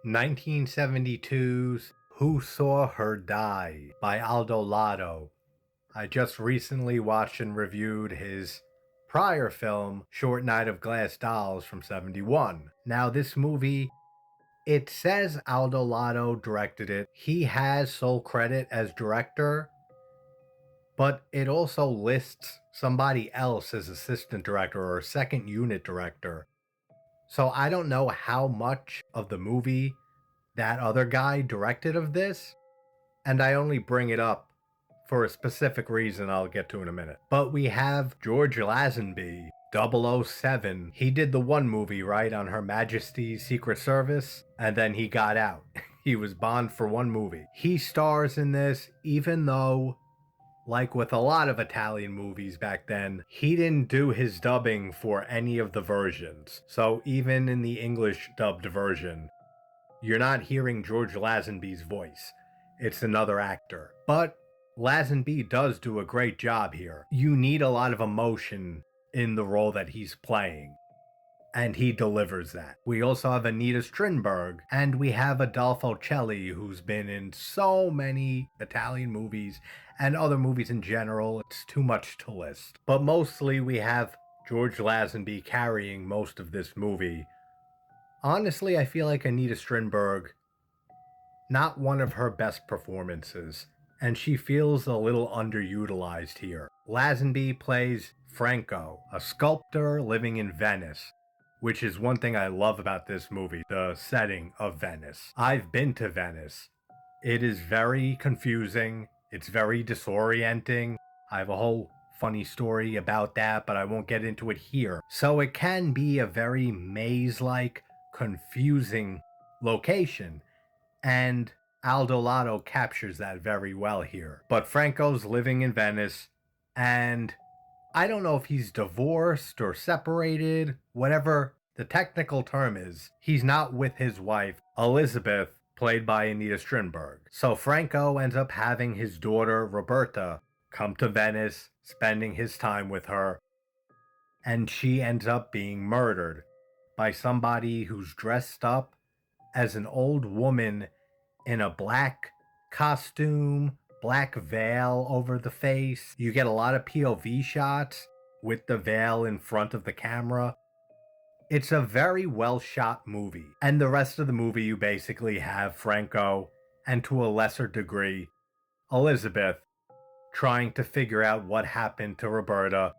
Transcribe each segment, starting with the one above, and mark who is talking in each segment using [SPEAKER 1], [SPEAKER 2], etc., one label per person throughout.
[SPEAKER 1] 1972's Who Saw Her Die by Aldo Lado. I just recently watched and reviewed his prior film, Short Night of Glass Dolls from 71. Now, this movie, it says Aldo Lado directed it. He has sole credit as director, but it also lists somebody else as assistant director or second unit director. So I don't know how much of the movie that other guy directed of this, and I only bring it up for a specific reason I'll get to in a minute. But we have George Lazenby, 007. He did the one movie, right, on Her Majesty's Secret Service, and then he got out. He was Bond for one movie. He stars in this, even though, like with a lot of Italian movies back then, he didn't do his dubbing for any of the versions. So even in the English dubbed version, you're not hearing George Lazenby's voice. It's another actor. But Lazenby does do a great job here. You need a lot of emotion in the role that he's playing, and he delivers that. We also have Anita Strindberg, and we have Adolfo Celli, who's been in so many Italian movies and other movies in general. It's too much to list. But mostly we have George Lazenby carrying most of this movie. Honestly, I feel like Anita Strindberg, not one of her best performances, and she feels a little underutilized here. Lazenby plays Franco, a sculptor living in Venice, which is one thing I love about this movie, the setting of Venice. I've been to Venice. It is very confusing. It's very disorienting. I have a whole funny story about that, but I won't get into it here. So it can be a very maze-like, confusing location, and Aldo Lado captures that very well here. But Franco's living in Venice, and I don't know if he's divorced or separated, whatever the technical term is. He's not with his wife, Elizabeth, played by Anita Strindberg. So Franco ends up having his daughter, Roberta, come to Venice, spending his time with her, and she ends up being murdered by somebody who's dressed up as an old woman in a black costume, black veil over the face. You get a lot of POV shots with the veil in front of the camera. It's a very well shot movie. And the rest of the movie, you basically have Franco, and to a lesser degree, Elizabeth, trying to figure out what happened to Roberta,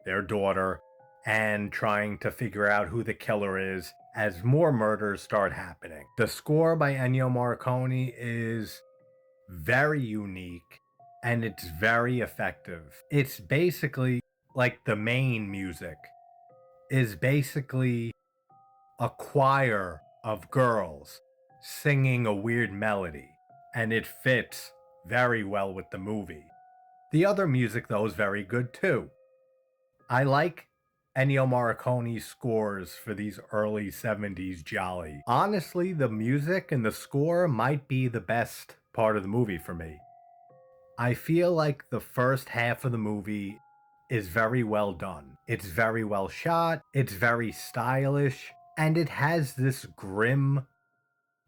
[SPEAKER 1] their daughter, and trying to figure out who the killer is as more murders start happening. The score by Ennio Morricone is very unique, and it's very effective. It's basically like the main music is basically a choir of girls singing a weird melody, and it fits very well with the movie. The other music, though, is very good too. I like Ennio Morricone's scores for these early 70s Gialli. Honestly, the music and the score might be the best part of the movie for me. I feel like the first half of the movie is very well done. It's very well shot, it's very stylish, and it has this grim,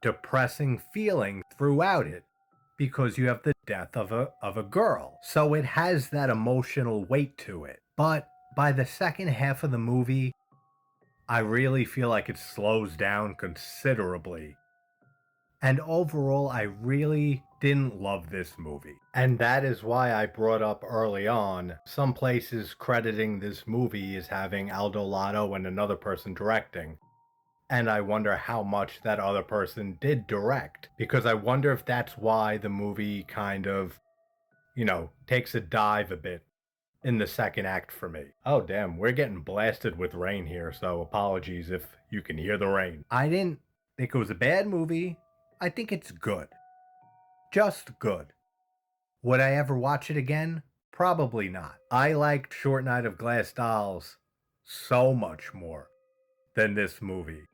[SPEAKER 1] depressing feeling throughout it because you have the death of a girl. So it has that emotional weight to it. But by the second half of the movie, I really feel like it slows down considerably. And overall, I really didn't love this movie. And that is why I brought up early on, some places crediting this movie as having Aldo Lado and another person directing. And I wonder how much that other person did direct. Because I wonder if that's why the movie kind of, takes a dive a bit in the second act for me. Oh damn, we're getting blasted with rain here, so apologies if you can hear the rain. I didn't think it was a bad movie. I think it's good. Just good. Would I ever watch it again? Probably not. I liked Short Night of Glass Dolls so much more than this movie.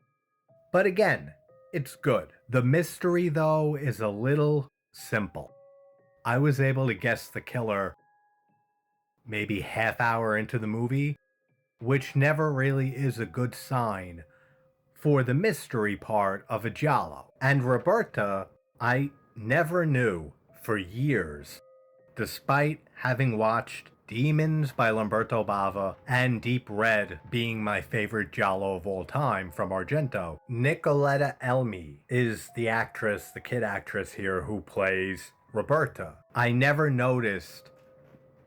[SPEAKER 1] But again, it's good. The mystery, though, is a little simple. I was able to guess the killer maybe half hour into the movie, which never really is a good sign for the mystery part of a Giallo. And Roberta, I never knew for years, despite having watched Demons by Lamberto Bava and Deep Red being my favorite Giallo of all time from Argento. Nicoletta Elmi is the actress, the kid actress here who plays Roberta. I never noticed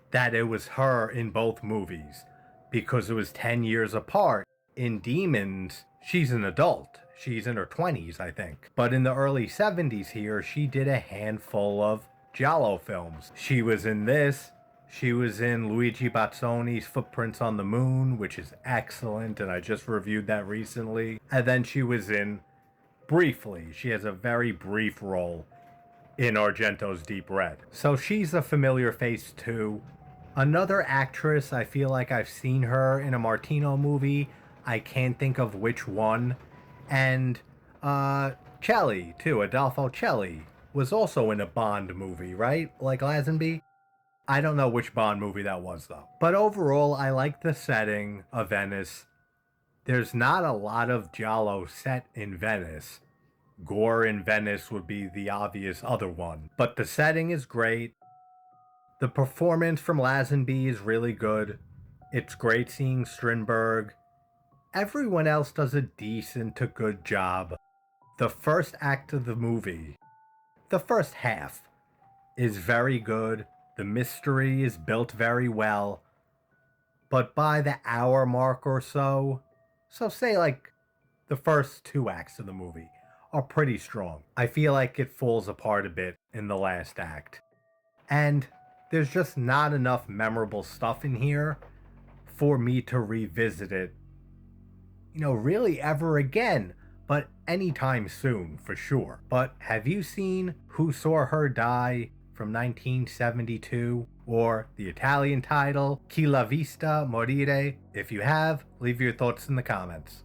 [SPEAKER 1] that it was her in both movies because it was 10 years apart. In Demons, she's an adult. She's in her 20s, I think. But in the early 70s here, she did a handful of Giallo films. She was in this. She was in Luigi Bazzoni's Footprints on the Moon, which is excellent, and I just reviewed that recently. And then she was in, briefly, she has a very brief role in Argento's Deep Red. So she's a familiar face too. Another actress, I feel like I've seen her in a Martino movie. I can't think of which one. And Celli too, Adolfo Celli was also in a Bond movie, right? Like Lazenby? I don't know which Bond movie that was though. But overall, I like the setting of Venice. There's not a lot of Giallo set in Venice. Gore in Venice would be the obvious other one. But the setting is great. The performance from Lazenby is really good. It's great seeing Strindberg. Everyone else does a decent to good job. The first act of the movie, the first half, is very good. The mystery is built very well. But by the hour mark or so say like the first 2 acts of the movie, are pretty strong. I feel like it falls apart a bit in the last act. And there's just not enough memorable stuff in here for me to revisit it, really ever again, but anytime soon for sure. But have you seen Who Saw Her Die from 1972? Or the Italian title, Chi la vista, morire? If you have, leave your thoughts in the comments.